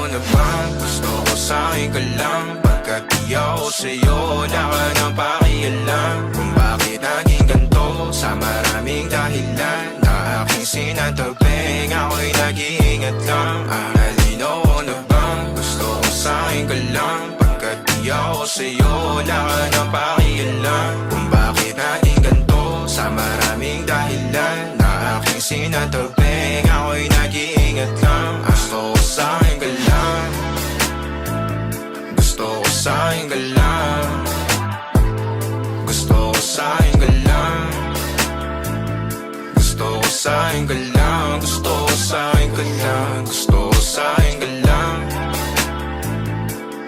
na bang gusto ko sa'kin ka lang? Pagkat di ako sa'yo, wala ka nang pakialam. Kung bakit naging ganito sa maraming dahilan na aking sinantabing, ako'y nag-iingat lang. Halino ko na bang gusto ko sa'kin ka lang? Pagkat di ako sa'yo, wala ka nang pakialam. Kung bakit naging ganito sa maraming dahilan na aking sinantabing, ako'y nag-iingat lang. Gusto ko sa'kin ka lang, gusto ko sa'kin ka lang, gusto ko sa'kin ka lang, gusto ko sa'kin ka lang, gusto ko sa'kin ka lang, gusto ko sa'kin ka lang,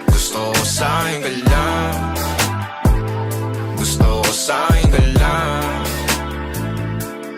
gusto ko sa'kin ka lang, gusto ko sa'kin ka lang,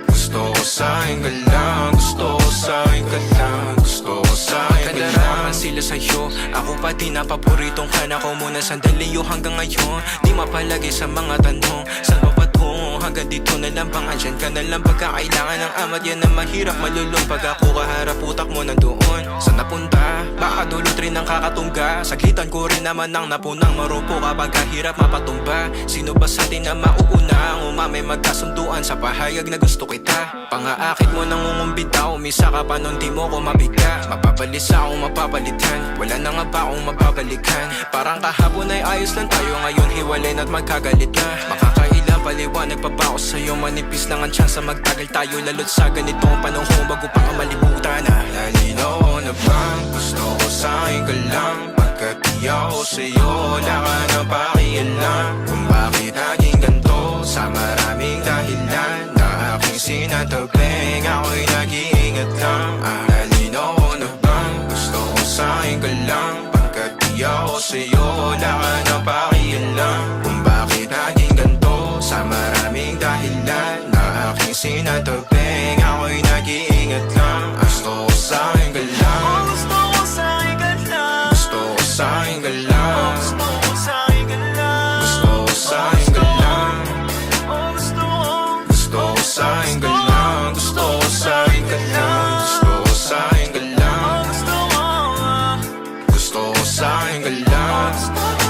gusto ko sa'kin ka lang, gusto ko sa'kin ka lang, gusto ko sa'kin ka lang. Sila sa'yo, ako pa din ang paboritong ka na ko muna sandali yo hanggang ngayon. Di mapalagi sa mga tanong, saan pa patungo? Hanggang dito na lang bang andyan ka na lang pagka kailangan ng amat? Yan ang mahirap malulong pag ako kaharap utak mo nandoon. Saan napunta? Baka dulot rin ang kakatungga. Saglitan ko rin naman ang napunang marupo kapag kahirap mapatumba. Sino ba sa atin na mauuna ang umamay magkasunduan sa pahayag na gusto kita? Pangaakit mo nang umumbita, umisa ka pa nun di mo ko mabiga. Mapapalis akong mapapalitan, wala na nga ba akong mapabalikan? Parang kahapon ay ayos lang tayo, ngayon hiwalay na't magkagalit na. Makakailang paliwanag pa ba ako sa'yo? Manipis lang ang tsansa magtagal tayo, lalo't sa ganitong panahon bago pa ka malibutan na. Nalino ko na bang gusto ko sa'kin ka lang? Pagkat di ako sa'yo, wala ka nang pakialam. Kung bakit naging ganito sa maraming dahilan na aking sinantabing, ako'y nag-iingat lang. Nalino ko na bang gusto ko sa'kin ka lang? Pagkat di ako sa'yo, wala ka nang pakialam. Kung bakit naging ganito sa maraming dahilan na aking sinantabing, ako'y nag-iingat lang. Gusto ko sa'kin ka lang, Gusto ko sa'kin ka lang, gusto ko sa'kin ka lang, gusto ko sa'kin ka lang, gusto ko sa'kin ka lang, gusto gusto ko sa'kin ka lang, gusto ko sa'kin ka lang, gusto ko sa'kin ka lang, gusto ko sa'kin ka lang.